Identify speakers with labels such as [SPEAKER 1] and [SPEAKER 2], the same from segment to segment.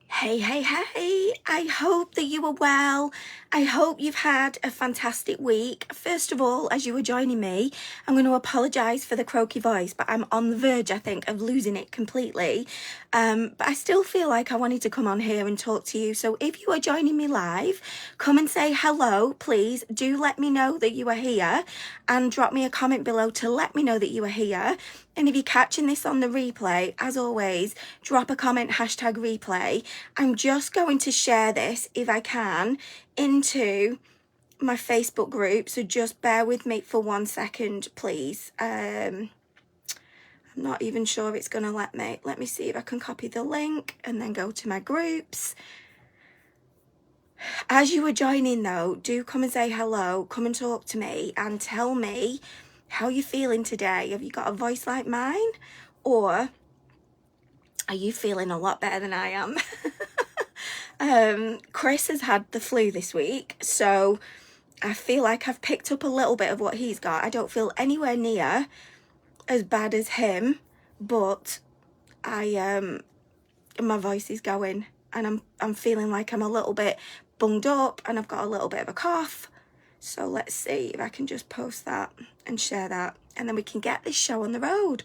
[SPEAKER 1] Hey, hey, hey, I hope that you are well. I hope you've had a fantastic week. First of all, as you were joining me, I'm going to apologise for the croaky voice, but I'm on the verge, I think, of losing it completely. But I still feel like I wanted to come on here and talk to you. So if you are joining me live, come and say hello, please. Do let me know that you are here and drop me a comment below to let me know that you are here. And if you're catching this on the replay, as always, drop a comment, #replay. I'm just going to share this, if I can, into my Facebook group. So just bear with me for 1 second, please. I'm not even sure it's going to let me. Let me see if I can copy the link and then go to my groups. As you are joining though, do come and say hello, come and talk to me and tell me how you're feeling today. Have you got a voice like mine, or are you feeling a lot better than I am? Chris has had the flu this week, so I feel like I've picked up a little bit of what he's got. I don't feel anywhere near as bad as him, but my voice is going, and I'm feeling like I'm a little bit bunged up, and I've got a little bit of a cough. So let's see if I can just post that and share that, and then we can get this show on the road.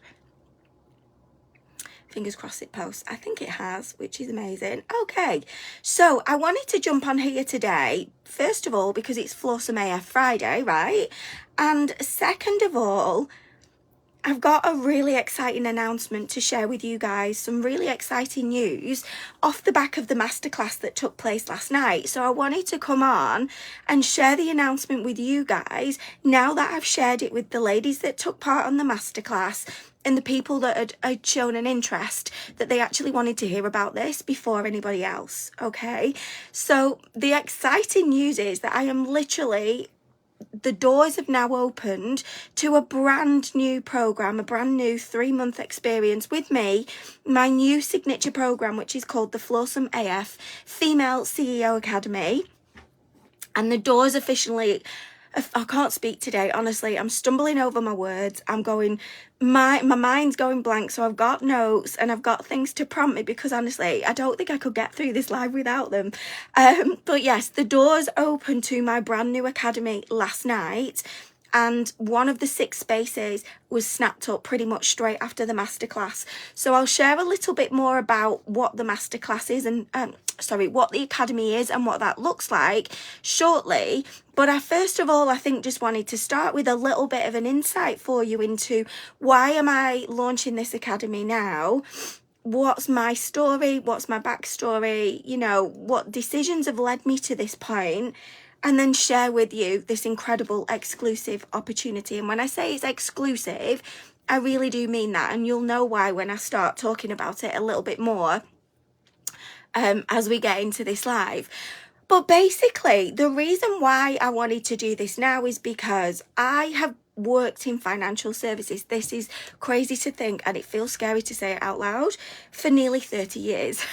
[SPEAKER 1] Fingers crossed it posts. I think it has, which is amazing. Okay, so I wanted to jump on here today, first of all, because it's Flawsome AF Friday, right? And second of all, I've got a really exciting announcement to share with you guys, some really exciting news off the back of the masterclass that took place last night. So I wanted to come on and share the announcement with you guys now that I've shared it with the ladies that took part on the masterclass and the people that had shown an interest, that they actually wanted to hear about this before anybody else. Okay, so the exciting news is that I am literally, the doors have now opened to a brand new program, a brand new 3-month experience with me, my new signature program, which is called the Flawsome AF Female CEO Academy. And the doors officially, I can't speak today, honestly. I'm stumbling over my words. I'm going, my mind's going blank. So I've got notes and I've got things to prompt me, because honestly, I don't think I could get through this live without them. But yes, the doors opened to my brand new academy last night. And one of the 6 spaces was snapped up pretty much straight after the masterclass. So I'll share a little bit more about what the masterclass is and what the academy is and what that looks like shortly. But I first of all, I think, just wanted to start with a little bit of an insight for you into why am I launching this academy now? What's my story? What's my backstory? You know, what decisions have led me to this point? And then share with you this incredible exclusive opportunity. And when I say it's exclusive, I really do mean that. And you'll know why when I start talking about it a little bit more as we get into this live. But basically, the reason why I wanted to do this now is because I have worked in financial services. This is crazy to think, and it feels scary to say it out loud, for nearly 30 years.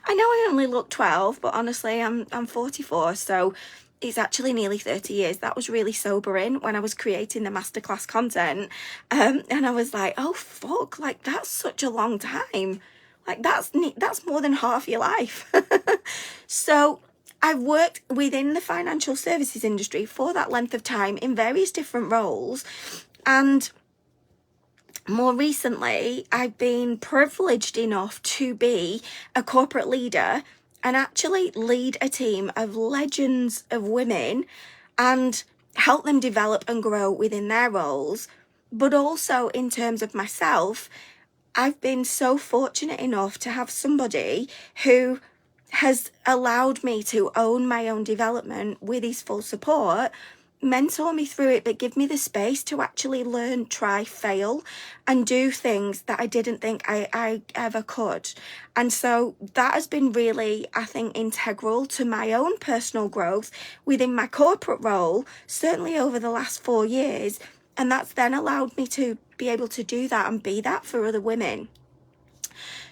[SPEAKER 1] I know I only look 12, but honestly, I'm 44, so it's actually nearly 30 years. That was really sobering when I was creating the masterclass content. And I was like, oh, fuck, like, that's such a long time. Like, that's more than half your life. So I've worked within the financial services industry for that length of time in various different roles. And more recently, I've been privileged enough to be a corporate leader and actually lead a team of legends of women and help them develop and grow within their roles. But also in terms of myself, I've been so fortunate enough to have somebody who has allowed me to own my own development with his full support, mentor me through it, but give me the space to actually learn, try, fail, and do things that I didn't think I ever could. And so that has been really, I think, integral to my own personal growth within my corporate role, certainly over the last 4 years. And that's then allowed me to be able to do that and be that for other women.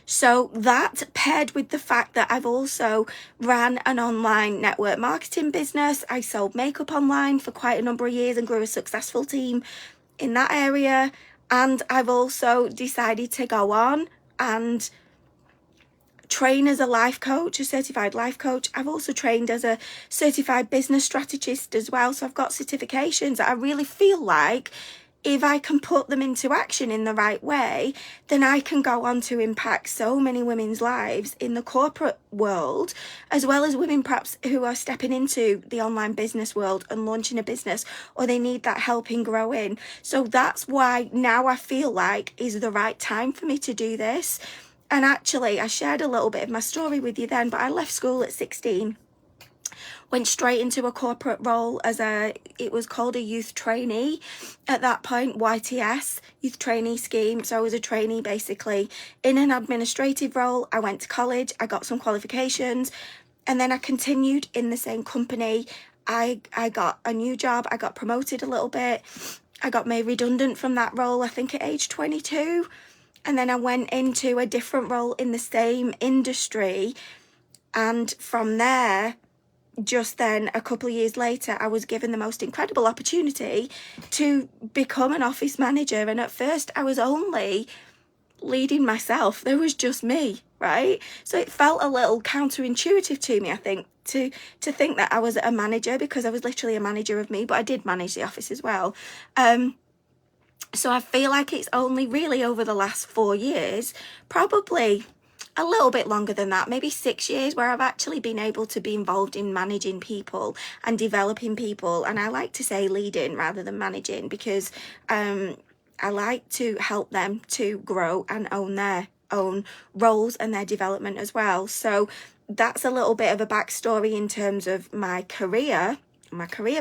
[SPEAKER 1] So that, paired with the fact that I've also ran an online network marketing business, I sold makeup online for quite a number of years and grew a successful team in that area. And I've also decided to go on and train as a life coach, a certified life coach. I've also trained as a certified business strategist as well. So I've got certifications that I really feel like if I can put them into action in the right way, then I can go on to impact so many women's lives in the corporate world, as well as women perhaps who are stepping into the online business world and launching a business, or they need that help in growing. So that's why now I feel like is the right time for me to do this. And actually, I shared a little bit of my story with you then, but I left school at 16. Went straight into a corporate role as it was called a youth trainee at that point, YTS, youth trainee scheme. So I was a trainee basically in an administrative role. I went to college, I got some qualifications, and then I continued in the same company. I got a new job, I got promoted a little bit. I got made redundant from that role, I think at age 22. And then I went into a different role in the same industry. And from there, just then, a couple of years later, I was given the most incredible opportunity to become an office manager. And at first, I was only leading myself. There was just me, right? So it felt a little counterintuitive to me, I think, to think that I was a manager, because I was literally a manager of me, but I did manage the office as well. So I feel like it's only really over the last 4 years, probably a little bit longer than that, maybe 6 years, where I've actually been able to be involved in managing people and developing people. And I like to say leading rather than managing, because I like to help them to grow and own their own roles and their development as well. So that's a little bit of a backstory in terms of my career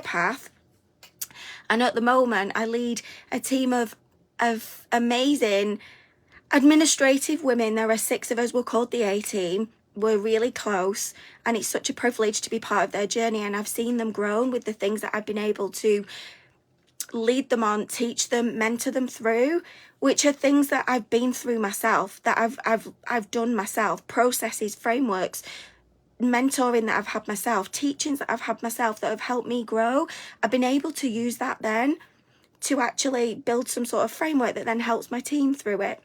[SPEAKER 1] path. And at the moment, I lead a team of amazing administrative women. There are 6 of us. We're called the A team. We're really close, and it's such a privilege to be part of their journey. And I've seen them grow with the things that I've been able to lead them on, teach them, mentor them through, which are things that I've been through myself, that I've done myself, processes, frameworks, mentoring that I've had myself, teachings that I've had myself that have helped me grow. I've been able to use that then to actually build some sort of framework that then helps my team through it.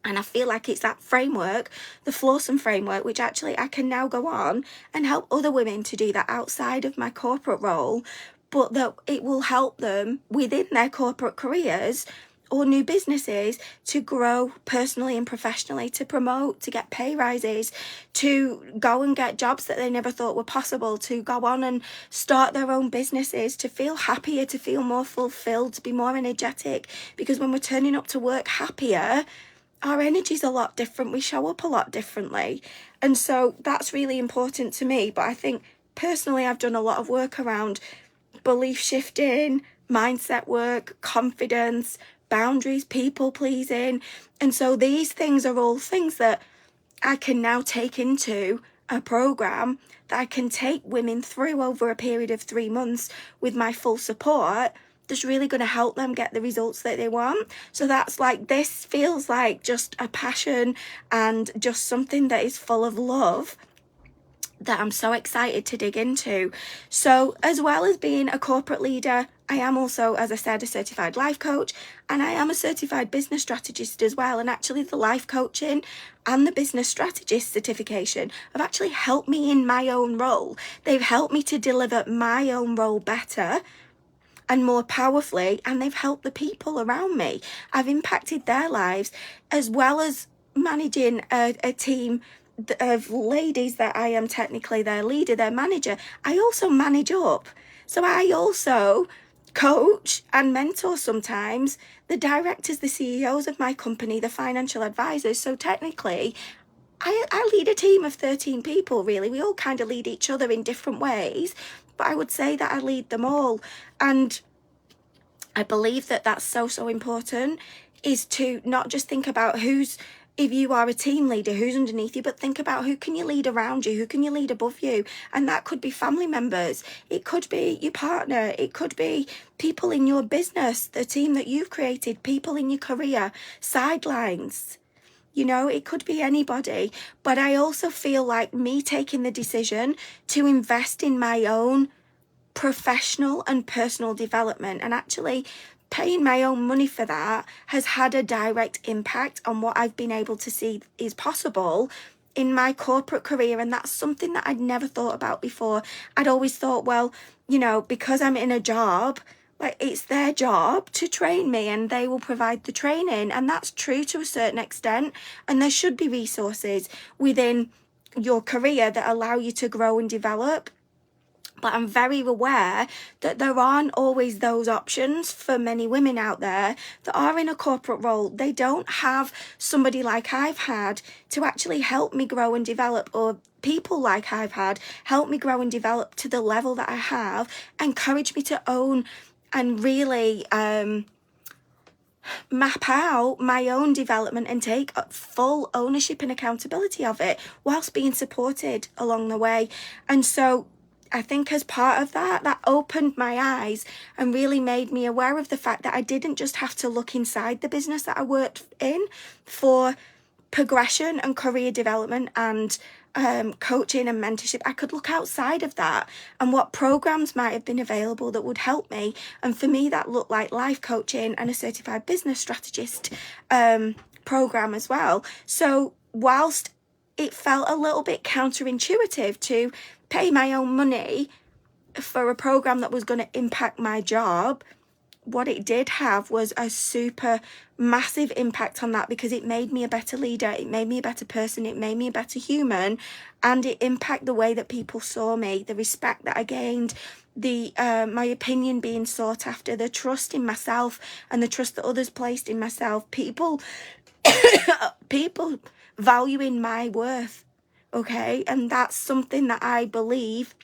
[SPEAKER 1] And I feel like it's that framework, the Flawsome framework, which actually I can now go on and help other women to do that outside of my corporate role, but that it will help them within their corporate careers or new businesses to grow personally and professionally, to promote, to get pay rises, to go and get jobs that they never thought were possible, to go on and start their own businesses, to feel happier, to feel more fulfilled, to be more energetic. Because when we're turning up to work happier, our energy's a lot different. We show up a lot differently. And so that's really important to me. But I think personally, I've done a lot of work around belief shifting, mindset work, confidence, boundaries, people pleasing. And so these things are all things that I can now take into a program that I can take women through over a period of 3 months with my full support, that's really going to help them get the results that they want. So that's like, this feels like just a passion and just something that is full of love that I'm so excited to dig into. So as well as being a corporate leader, I am also, as I said, a certified life coach, and I am a certified business strategist as well. And actually the life coaching and the business strategist certification have actually helped me in my own role. They've helped me to deliver my own role better and more powerfully, and they've helped the people around me. I've impacted their lives, as well as managing a team of ladies that I am technically their leader, their manager. I also manage up. So I also coach and mentor sometimes the directors, the CEOs of my company, the financial advisors. So technically, I lead a team of 13 people, really. We all kind of lead each other in different ways, but I would say that I lead them all. And I believe that that's so important, is to not just think about if you are a team leader, who's underneath you, but think about who can you lead around you, who can you lead above you. And that could be family members, it could be your partner, it could be people in your business, the team that you've created, people in your career, sidelines. You know, it could be anybody. But I also feel like me taking the decision to invest in my own professional and personal development, and actually paying my own money for that, has had a direct impact on what I've been able to see is possible in my corporate career, and that's something that I'd never thought about before. I'd always thought, well, you know, because I'm in a job, like, it's their job to train me and they will provide the training, and that's true to a certain extent, and there should be resources within your career that allow you to grow and develop. But I'm very aware that there aren't always those options for many women out there that are in a corporate role. They don't have somebody like I've had to actually help me grow and develop, or people like I've had help me grow and develop to the level that I have, encourage me to own and really map out my own development and take full ownership and accountability of it whilst being supported along the way. And so I think as part of that, that opened my eyes and really made me aware of the fact that I didn't just have to look inside the business that I worked in for progression and career development and coaching and mentorship. I could look outside of that and what programs might have been available that would help me. And for me, that looked like life coaching and a certified business strategist program as well. So whilst it felt a little bit counterintuitive to pay my own money for a program that was going to impact my job, what it did have was a super massive impact on that, because it made me a better leader, it made me a better person, it made me a better human, and it impacted the way that people saw me, the respect that I gained, the my opinion being sought after, the trust in myself and the trust that others placed in myself, people valuing my worth. Okay, and that's something that I believe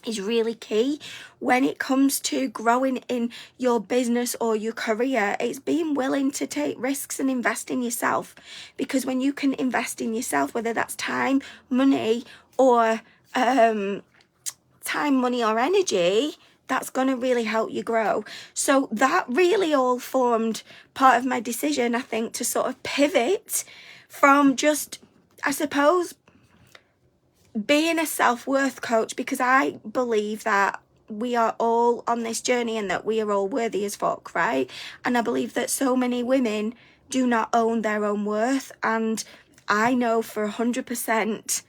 [SPEAKER 1] is really key when it comes to growing in your business or your career. It's being willing to take risks and invest in yourself, because when you can invest in yourself, whether that's time, money, or energy, that's going to really help you grow. So that really all formed part of my decision, I think, to sort of pivot from just, I suppose, being a self-worth coach, because I believe that we are all on this journey and that we are all worthy as fuck, right? And I believe that so many women do not own their own worth, and I know for 100%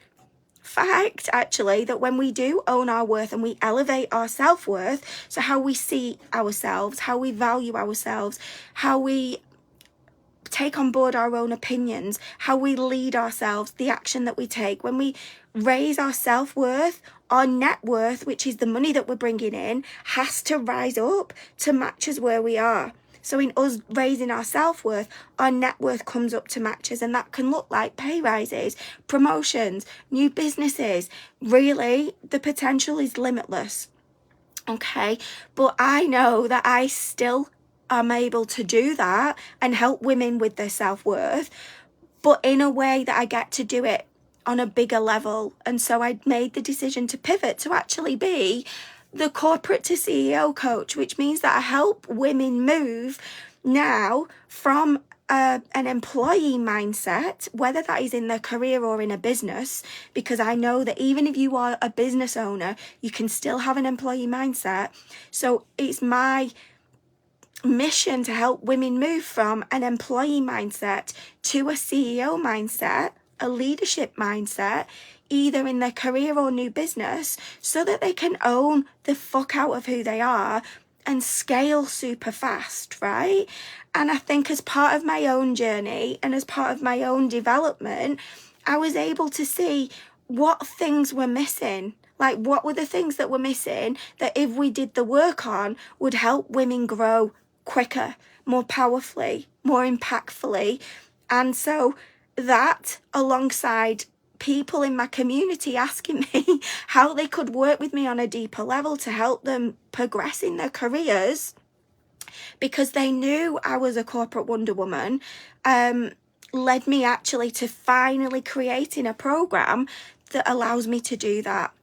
[SPEAKER 1] fact, actually, that when we do own our worth and we elevate our self-worth, so how we see ourselves, how we value ourselves, how we take on board our own opinions, how we lead ourselves, the action that we take, when we raise our self-worth, our net worth, which is the money that we're bringing in, has to rise up to match us where we are. So in us raising our self-worth, our net worth comes up to matches, and that can look like pay rises, promotions, new businesses. Really, the potential is limitless. Okay, but I know that I still am able to do that and help women with their self-worth, but in a way that I get to do it on a bigger level. And so I made the decision to pivot to actually be the corporate to CEO coach, which means that I help women move now from an employee mindset, whether that is in their career or in a business, because I know that even if you are a business owner, you can still have an employee mindset. So it's my mission to help women move from an employee mindset to a CEO mindset, a leadership mindset, either in their career or new business, so that they can own the fuck out of who they are and scale super fast, right? And I think as part of my own journey and as part of my own development, I was able to see what things were missing. Like, what were the things that were missing that if we did the work on would help women grow quicker, more powerfully, more impactfully. And so that, alongside people in my community asking me how they could work with me on a deeper level to help them progress in their careers, because they knew I was a corporate Wonder Woman, led me actually to finally creating a program that allows me to do that.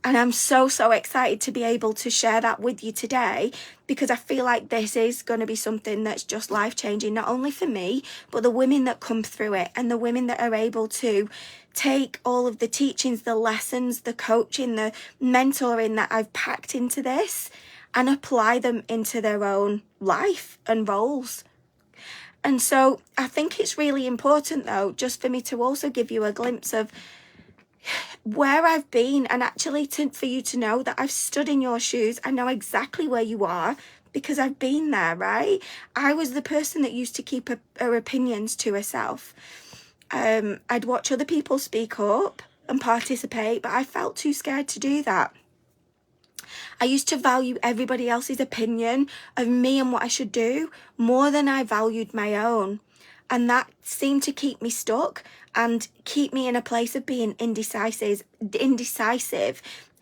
[SPEAKER 1] And I'm so excited to be able to share that with you today, because I feel like this is going to be something that's just life-changing, not only for me, but the women that come through it and the women that are able to take all of the teachings, the lessons, the coaching, the mentoring that I've packed into this and apply them into their own life and roles. And so I think it's really important, though, just for me to also give you a glimpse of where I've been, and actually for you to know that I've stood in your shoes. I know exactly where you are because I've been there, right? I was the person that used to keep her opinions to herself. I'd watch other people speak up and participate, but I felt too scared to do that. I used to value everybody else's opinion of me and what I should do more than I valued my own. And that seemed to keep me stuck and keep me in a place of being indecisive.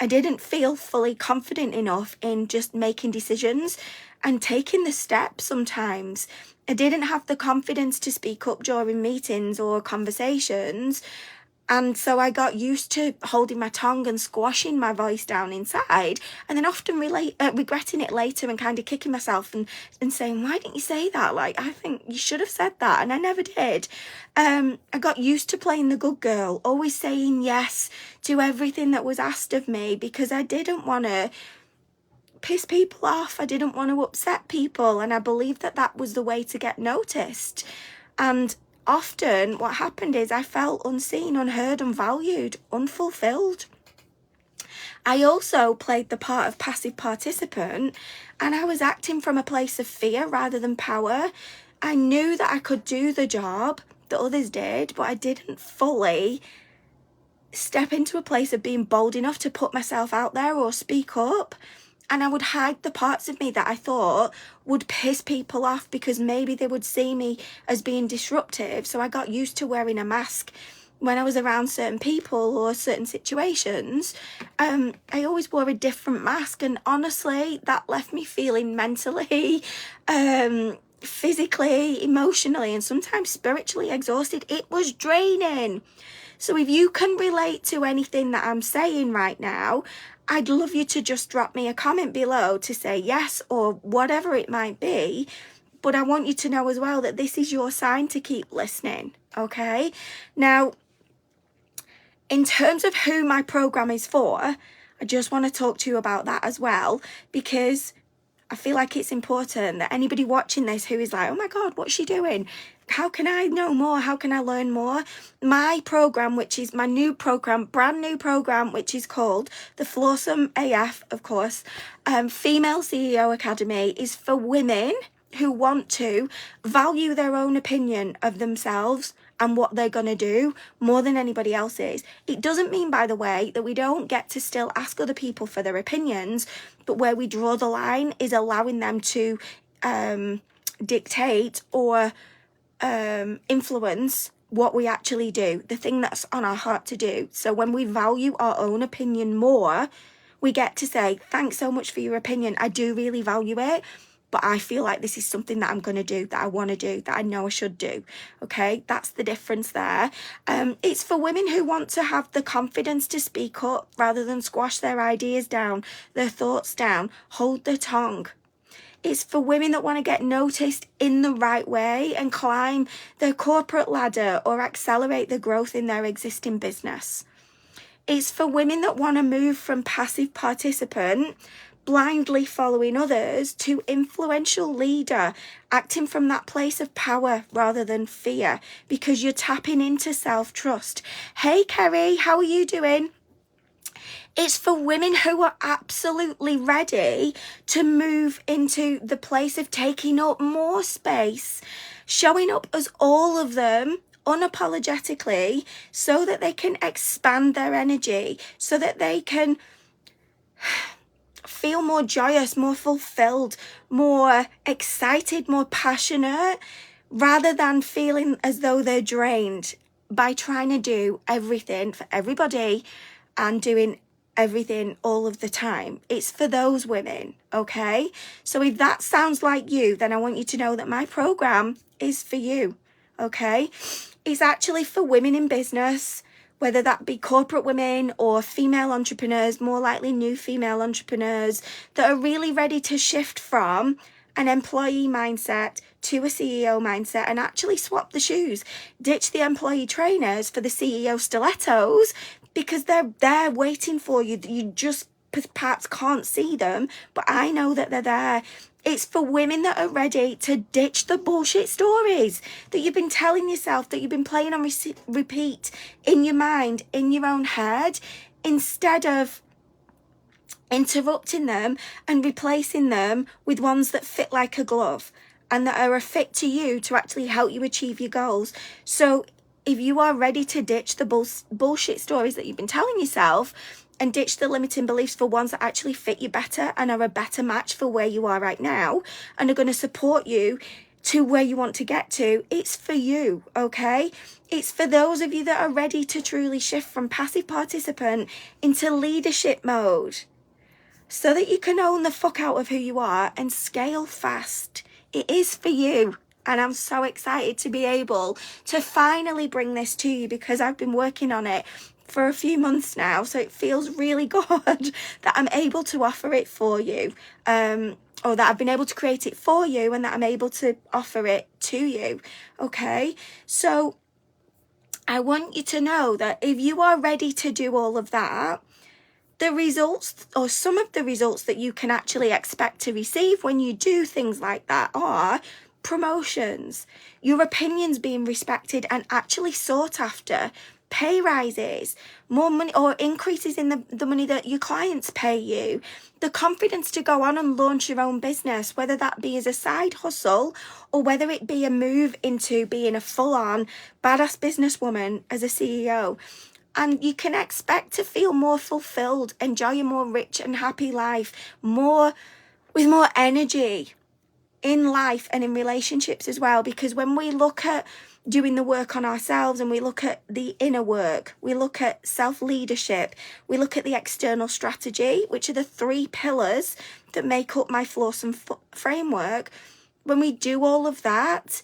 [SPEAKER 1] I didn't feel fully confident enough in just making decisions and taking the steps sometimes. I didn't have the confidence to speak up during meetings or conversations. And so I got used to holding my tongue and squashing my voice down inside, and then often regretting it later and kind of kicking myself and saying, why didn't you say that? Like, I think you should have said that. And I never did. I got used to playing the good girl, always saying yes to everything that was asked of me because I didn't want to piss people off. I didn't want to upset people. And I believed that that was the way to get noticed. And often what happened is I felt unseen, unheard, unvalued, unfulfilled. I also played the part of passive participant, and I was acting from a place of fear rather than power. I knew that I could do the job that others did, but I didn't fully step into a place of being bold enough to put myself out there or speak up. And I would hide the parts of me that I thought would piss people off because maybe they would see me as being disruptive. So I got used to wearing a mask when I was around certain people or certain situations. I always wore a different mask. And honestly, that left me feeling mentally, physically, emotionally, and sometimes spiritually exhausted. It was draining. So if you can relate to anything that I'm saying right now, I'd love you to just drop me a comment below to say yes or whatever it might be. But I want you to know as well that this is your sign to keep listening, okay? Now, in terms of who my program is for, I just want to talk to you about that as well, because I feel like it's important that anybody watching this who is like, oh my God, what's she doing? How can I know more? How can I learn more? My program, which is my new program, brand new program, which is called the Flawsome AF, of course, Female CEO Academy, is for women who want to value their own opinion of themselves and what they're going to do more than anybody else's. It doesn't mean, by the way, that we don't get to still ask other people for their opinions, but where we draw the line is allowing them to dictate or influence what we actually do, the thing that's on our heart to do. So when we value our own opinion more, we get to say, thanks so much for your opinion. I do really value it, but I feel like this is something that I'm going to do, that I want to do, that I know I should do. Okay, that's the difference there. It's for women who want to have the confidence to speak up rather than squash their ideas down, their thoughts down, hold their tongue. It's for women that want to get noticed in the right way and climb their corporate ladder or accelerate the growth in their existing business. It's for women that want to move from passive participant, blindly following others, to influential leader, acting from that place of power rather than fear, because you're tapping into self-trust. Hey, Kerry, how are you doing? It's for women who are absolutely ready to move into the place of taking up more space, showing up as all of them unapologetically so that they can expand their energy, so that they can feel more joyous, more fulfilled, more excited, more passionate, rather than feeling as though they're drained by trying to do everything for everybody and doing everything all of the time. It's for those women, okay? So if that sounds like you, then I want you to know that my program is for you, okay? It's actually for women in business, whether that be corporate women or female entrepreneurs, more likely new female entrepreneurs that are really ready to shift from an employee mindset to a CEO mindset and actually swap the shoes, ditch the employee trainers for the CEO stilettos, because they're there waiting for you. You just perhaps can't see them, but I know that they're there. It's for women that are ready to ditch the bullshit stories that you've been telling yourself, that you've been playing on repeat in your mind, in your own head, instead of interrupting them and replacing them with ones that fit like a glove and that are a fit to you to actually help you achieve your goals. So if you are ready to ditch the bullshit stories that you've been telling yourself and ditch the limiting beliefs for ones that actually fit you better and are a better match for where you are right now and are going to support you to where you want to get to, it's for you, okay? It's for those of you that are ready to truly shift from passive participant into leadership mode so that you can own the fuck out of who you are and scale fast. It is for you. And I'm so excited to be able to finally bring this to you, because I've been working on it for a few months now. So it feels really good that I'm able to offer it for you, or that I've been able to create it for you and that I'm able to offer it to you. Okay. So I want you to know that if you are ready to do all of that, the results, or some of the results that you can actually expect to receive when you do things like that, are promotions, your opinions being respected and actually sought after, pay rises, more money or increases in the money that your clients pay you, the confidence to go on and launch your own business, whether that be as a side hustle or whether it be a move into being a full-on badass businesswoman as a CEO. And you can expect to feel more fulfilled, enjoy a more rich and happy life, with more energy in life and in relationships as well. Because when we look at doing the work on ourselves and we look at the inner work, we look at self-leadership, we look at the external strategy, which are the 3 pillars that make up my Flawsome framework. When we do all of that,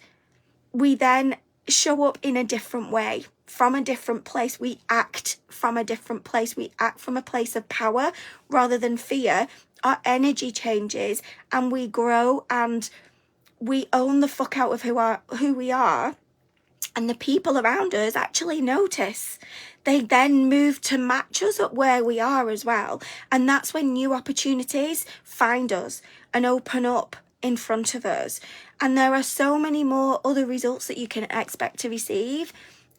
[SPEAKER 1] we then show up in a different way, from a different place. We act from a different place. We act from a place of power rather than fear. Our energy changes and we grow and we own the fuck out of who we are. And the people around us actually notice. They then move to match us at where we are as well. And that's when new opportunities find us and open up in front of us. And there are so many more other results that you can expect to receive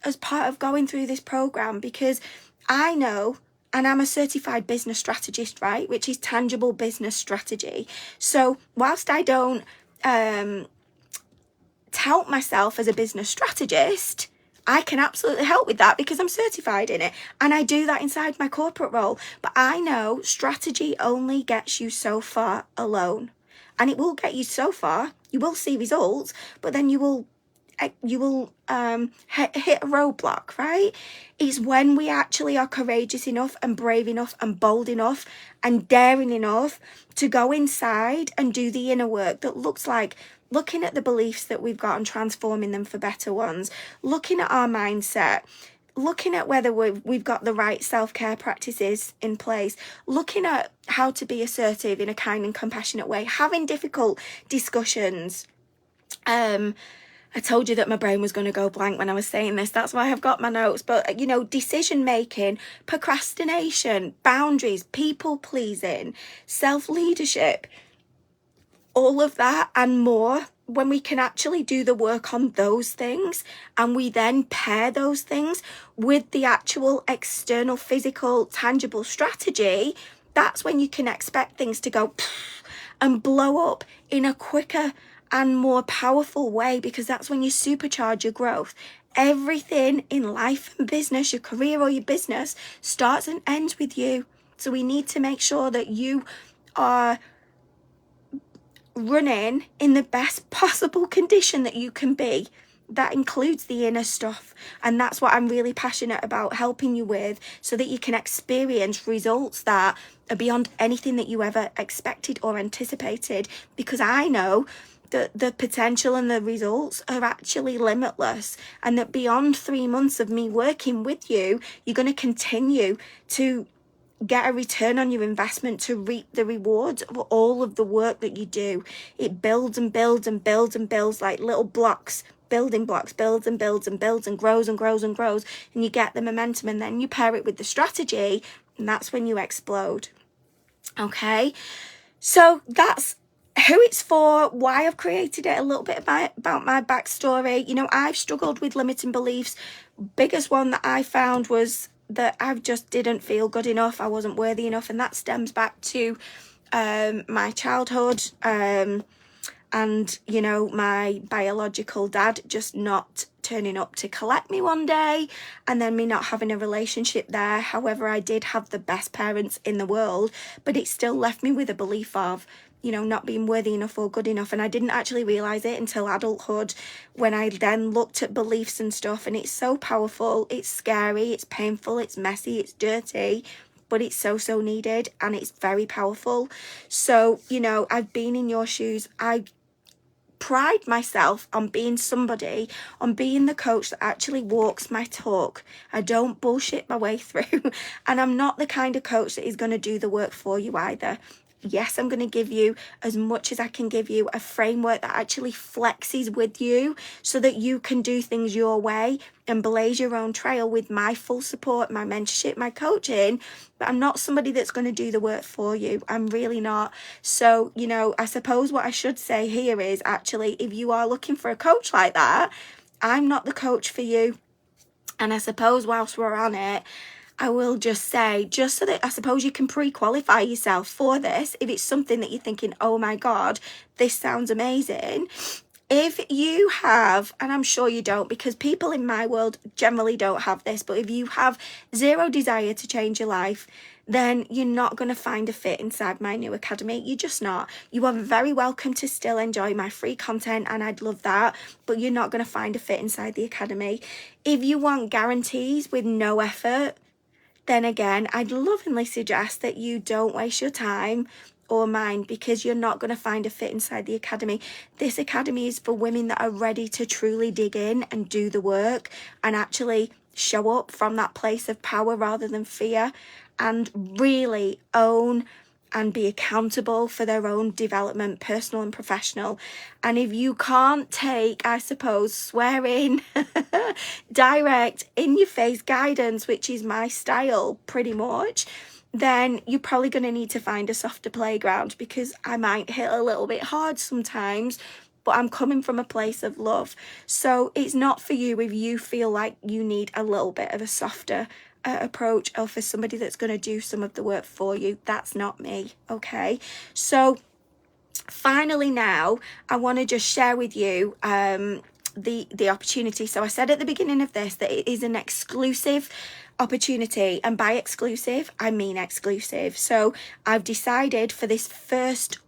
[SPEAKER 1] as part of going through this program, because I know, and I'm a certified business strategist, right, which is tangible business strategy. So whilst I don't tout myself as a business strategist, I can absolutely help with that because I'm certified in it, and I do that inside my corporate role. But I know strategy only gets you so far alone, and it will get you so far. You will see results, but then you will hit a roadblock, right? It's when we actually are courageous enough and brave enough and bold enough and daring enough to go inside and do the inner work that looks like looking at the beliefs that we've got and transforming them for better ones, looking at our mindset, looking at whether we've got the right self-care practices in place, looking at how to be assertive in a kind and compassionate way, having difficult discussions. I told you that my brain was going to go blank when I was saying this. That's why I've got my notes. But, decision making, procrastination, boundaries, people pleasing, self-leadership, all of that and more. When we can actually do the work on those things and we then pair those things with the actual external, physical, tangible strategy, that's when you can expect things to go and blow up in a quicker and more powerful way, because that's when you supercharge your growth. Everything in life and business, your career or your business, starts and ends with you. So we need to make sure that you are running in the best possible condition that you can be. That includes the inner stuff, and that's what I'm really passionate about helping you with, so that you can experience results that are beyond anything that you ever expected or anticipated, because I know that the potential and the results are actually limitless, and that beyond 3 months of me working with you, you're going to continue to get a return on your investment, to reap the rewards of all of the work that you do. It builds and builds and builds and builds like little blocks, building blocks, builds and builds and builds and grows and grows and grows, and you get the momentum, and then you pair it with the strategy, and that's when you explode. Okay, so that's who it's for, why I've created it, a little bit about my backstory. You know, I've struggled with limiting beliefs. Biggest one that I found was that I just didn't feel good enough. I wasn't worthy enough. And that stems back to my childhood. And, you know, my biological dad just not turning up to collect me one day, and then me not having a relationship there. However, I did have the best parents in the world, but it still left me with a belief of, you know, not being worthy enough or good enough. And I didn't actually realise it until adulthood, when I then looked at beliefs and stuff. And it's so powerful, it's scary, it's painful, it's messy, it's dirty, but it's so needed, and it's very powerful. So, you know, I've been in your shoes. I pride myself on being somebody, on being the coach that actually walks my talk. I don't bullshit my way through, and I'm not the kind of coach that is going to do the work for you either. Yes, I'm going to give you as much as I can give you, a framework that actually flexes with you so that you can do things your way and blaze your own trail with my full support, my mentorship, my coaching. But I'm not somebody that's going to do the work for you. I'm really not. So, you know, I suppose what I should say here is, actually, if you are looking for a coach like that, I'm not the coach for you. And I suppose whilst we're on it, I will just say, just so that I suppose you can pre-qualify yourself for this, if it's something that you're thinking, oh my God, this sounds amazing. If you have, and I'm sure you don't, because people in my world generally don't have this, but if you have zero desire to change your life, then you're not going to find a fit inside my new academy. You're just not. You are very welcome to still enjoy my free content, and I'd love that, but you're not going to find a fit inside the academy. If you want guarantees with no effort, then again, I'd lovingly suggest that you don't waste your time or mine, because you're not going to find a fit inside the academy. This academy is for women that are ready to truly dig in and do the work and actually show up from that place of power rather than fear, and really own and be accountable for their own development, personal and professional. And if you can't take, I suppose, swearing, direct, in your face guidance, which is my style pretty much, then you're probably going to need to find a softer playground, because I might hit a little bit hard sometimes, but I'm coming from a place of love. So it's not for you if you feel like you need a little bit of a softer approach, or for somebody that's going to do some of the work for you. That's not me. Okay, so finally, now I want to just share with you the opportunity. So I said at the beginning of this that it is an exclusive opportunity, and by exclusive I mean exclusive. So I've decided for this first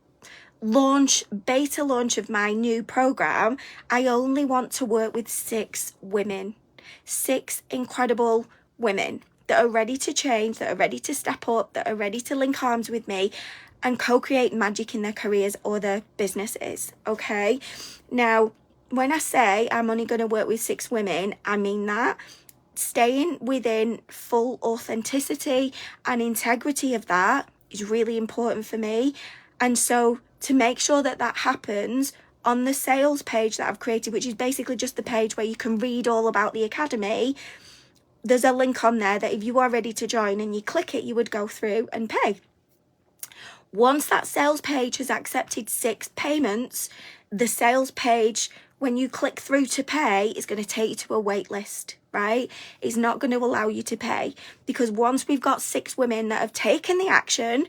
[SPEAKER 1] beta launch of my new program, I only want to work with 6 women, 6 incredible women that are ready to change, that are ready to step up, that are ready to link arms with me and co-create magic in their careers or their businesses. Okay, now when I say I'm only going to work with 6 women, I mean that. Staying within full authenticity and integrity of that is really important for me. And so to make sure that that happens, on the sales page that I've created, which is basically just the page where you can read all about the academy, there's a link on there that if you are ready to join and you click it, you would go through and pay. Once that sales page has accepted 6 payments, the sales page, when you click through to pay, is going to take you to a wait list, right? It's not going to allow you to pay, because once we've got 6 women that have taken the action,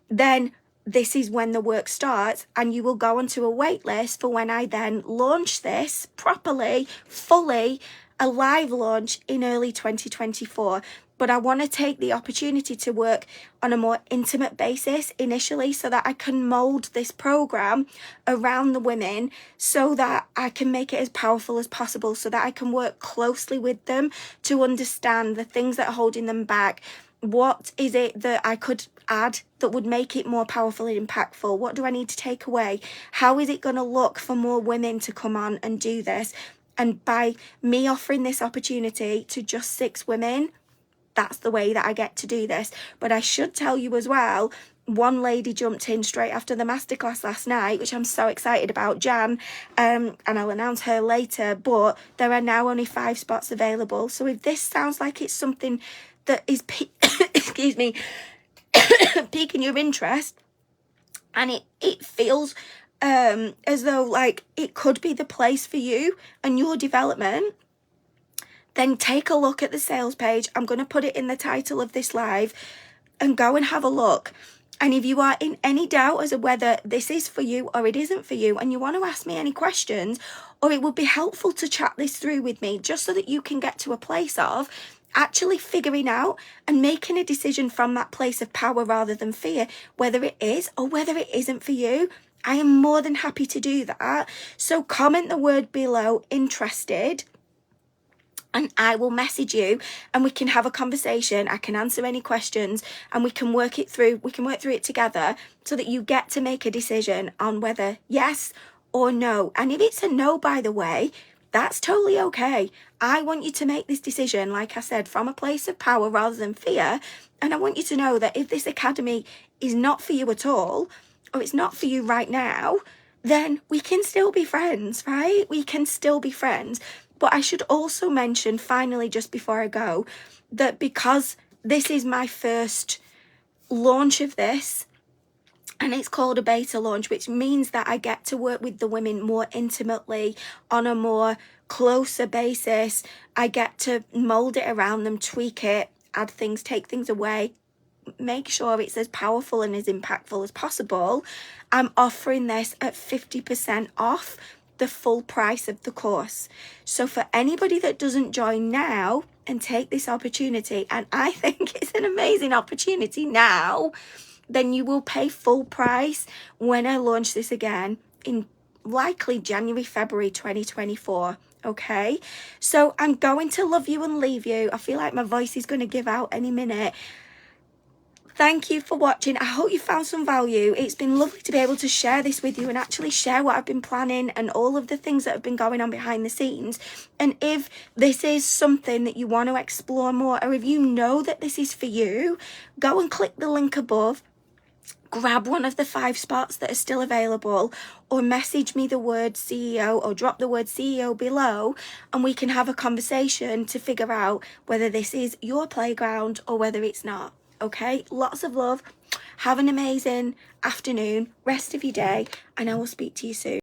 [SPEAKER 1] then this is when the work starts, and you will go onto a wait list for when I then launch this properly, fully, a live launch in early 2024. But I want to take the opportunity to work on a more intimate basis initially, so that I can mold this program around the women, so that I can make it as powerful as possible, so that I can work closely with them to understand the things that are holding them back. What is it that I could add that would make it more powerful and impactful? What do I need to take away? How is it going to look for more women to come on and do this? And by me offering this opportunity to just 6 women, that's the way that I get to do this. But I should tell you as well, one lady jumped in straight after the masterclass last night, which I'm so excited about, Jan, and I'll announce her later, but there are now only 5 spots available. So if this sounds like it's something that is excuse me piquing your interest, and it feels as though like it could be the place for you and your development, then take a look at the sales page. I'm going to put it in the title of this live, and go and have a look. And if you are in any doubt as to whether this is for you or it isn't for you, and you want to ask me any questions, or it would be helpful to chat this through with me, just so that you can get to a place of actually figuring out and making a decision from that place of power rather than fear, whether it is or whether it isn't for you, I am more than happy to do that. So comment the word below, interested, and I will message you and we can have a conversation. I can answer any questions and we can work it through. We can work through it together so that you get to make a decision on whether yes or no. And if it's a no, by the way, that's totally okay. I want you to make this decision, like I said, from a place of power rather than fear. And I want you to know that if this academy is not for you at all, or it's not for you right now, then we can still be friends, right? We can still be friends. But I should also mention, finally, just before I go, that because this is my first launch of this, and it's called a beta launch, which means that I get to work with the women more intimately on a more closer basis. I get to mold it around them, tweak it, add things, take things away, make sure it's as powerful and as impactful as possible. I'm offering this at 50% off the full price of the course. So for anybody that doesn't join now and take this opportunity, and I think it's an amazing opportunity now, then you will pay full price when I launch this again in likely January, February 2024. Okay, so I'm going to love you and leave you. I feel like my voice is going to give out any minute. Thank you for watching. I hope you found some value. It's been lovely to be able to share this with you and actually share what I've been planning and all of the things that have been going on behind the scenes. And if this is something that you want to explore more, or if you know that this is for you, go and click the link above, grab one of the 5 spots that are still available, or message me the word CEO or drop the word CEO below, and we can have a conversation to figure out whether this is your playground or whether it's not. Okay, lots of love. Have an amazing afternoon, rest of your day, and I will speak to you soon.